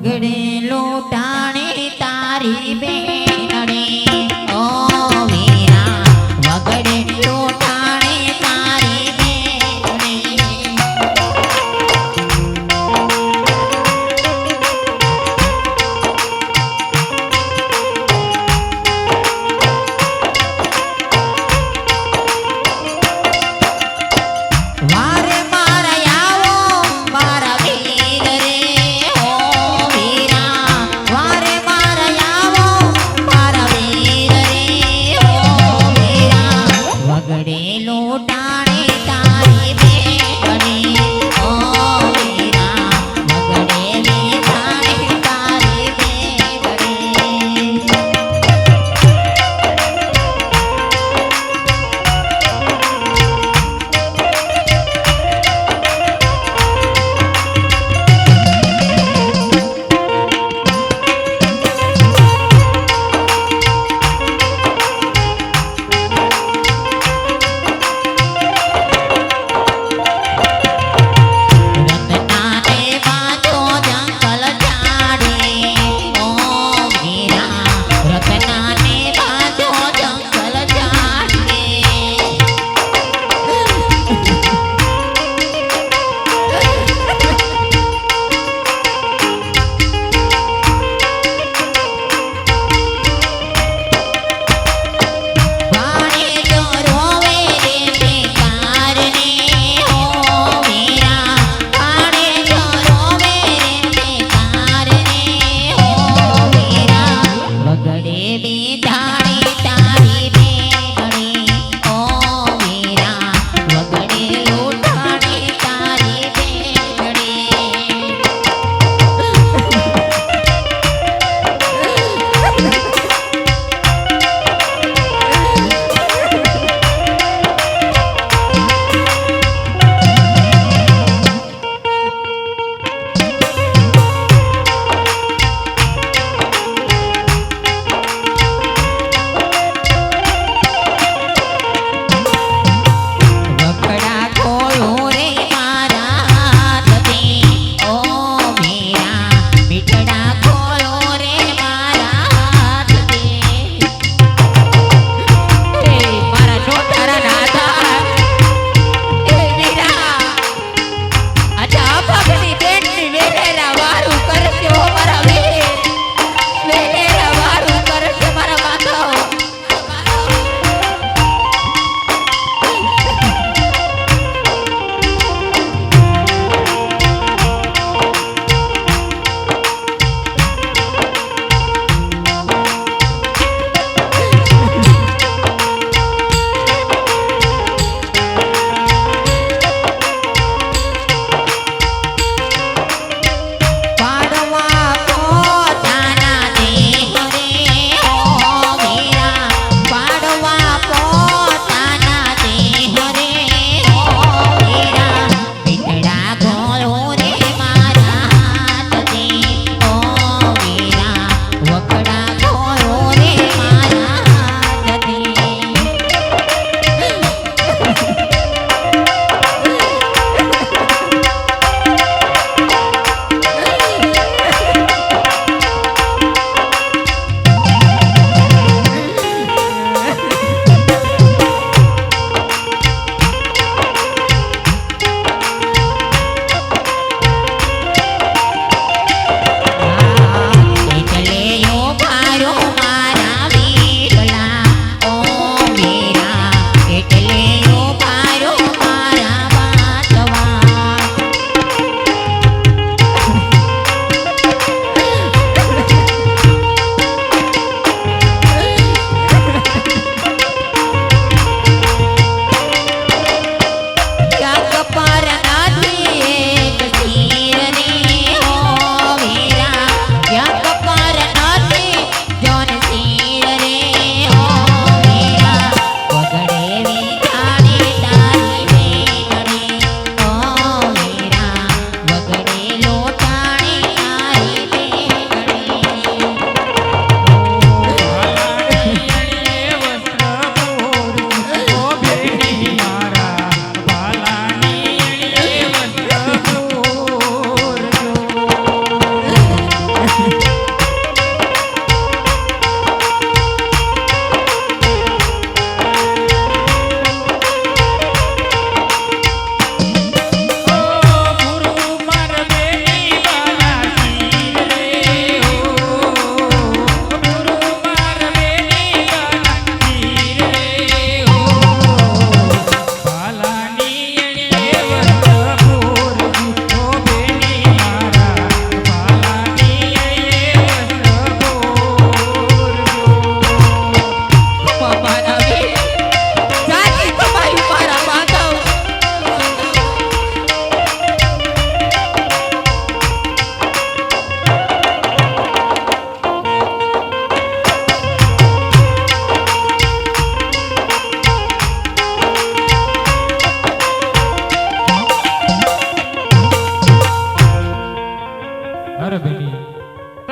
વગડે લૂંટાણે તારી બેનડે ઓ વીરા વગડે લૂંટાણે તારી બેનડે વારે મારા આવો મારા વીર રે ઓ વીરા વારે મારા આવો મારા વીર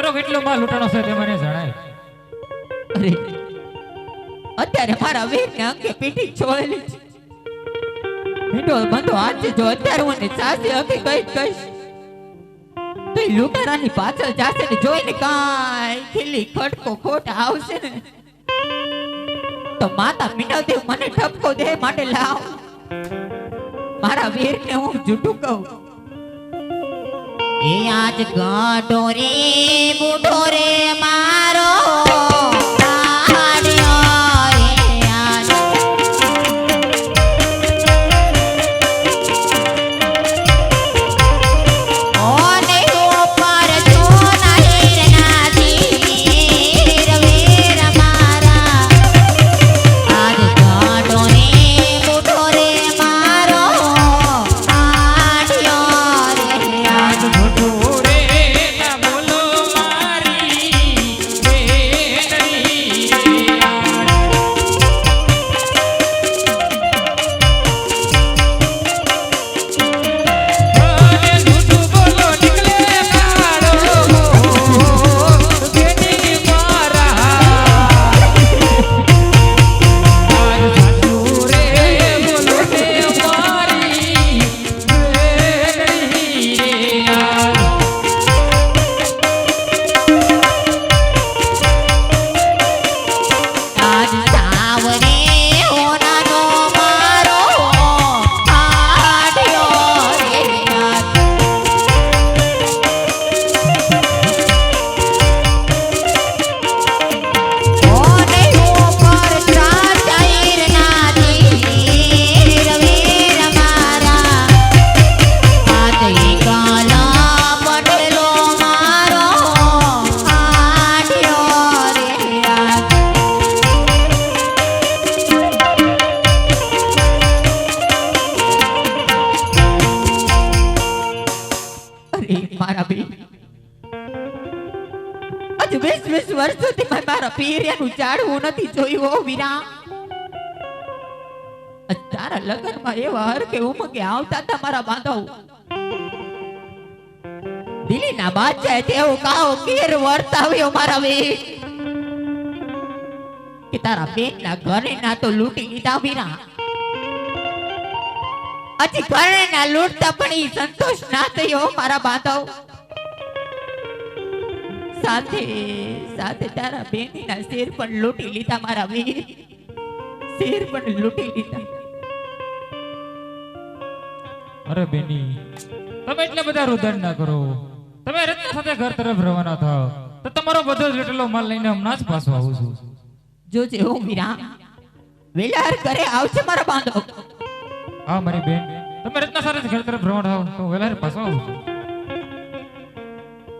તારો કેટલો માલ લૂંટાણો છે તે મને જણાય. અરે અત્યારે મારા વીરને અંગે પીઠી છોડેલી છે. મીઠો બંધો હાથ છે. જો અત્યારે હું એને સાસી હકી કહીશ તો એ લૂંટારાની પાછળ જાશે ને જોઈને કાંઈ ખીલી ખટકો ખોટ આવશે ને તો માતા મીઠાદેવ મને ઠપકો દે માટે લાવ. મારા વીરને હું જૂઠું કહું. એ આજ ગાઢો રે બુઢો રે મારો આજ 20 વર્ષોથી મેં મારા પીરિયાનું ઝાડવું નથી જોયું. ઓ વીરા, તારા લગ્નમાં એવા હરકે ઉમંગે આવતા હતા મારા બાંધવ. દિલ્હીના બાદશાહ તેવું કાવો કેર વર્તાવ્યો મારા વીર કે તારા બેનના ઘરેના તો લૂંટી લીધા વીરા. હજી ઘરેના લૂંટતા પણ ઈ સંતોષ ના થયો મારા બાંધવ. સાથે સાથે તારા બેનીના શેર પણ લૂંટી લીધા મારા વીર. શેર પણ લૂંટી લીધા. અરે બેની, તમે એટલા બધા રુદન ના કરો. તમે રત્ન સાથે ઘર તરફ રવાના થાઓ તો તમારો બધો જ લૂંટેલો માલ લઈને હમણાં જ પાછો આવું છું. જોજે ઓ વીરા, વેલાર કરે આવશે મારા બાંધવ. હા મારી બેન, તમે રત્ન સાથે ઘર તરફ રવાના થાઓ તો વેલાર પાછો આવું છું.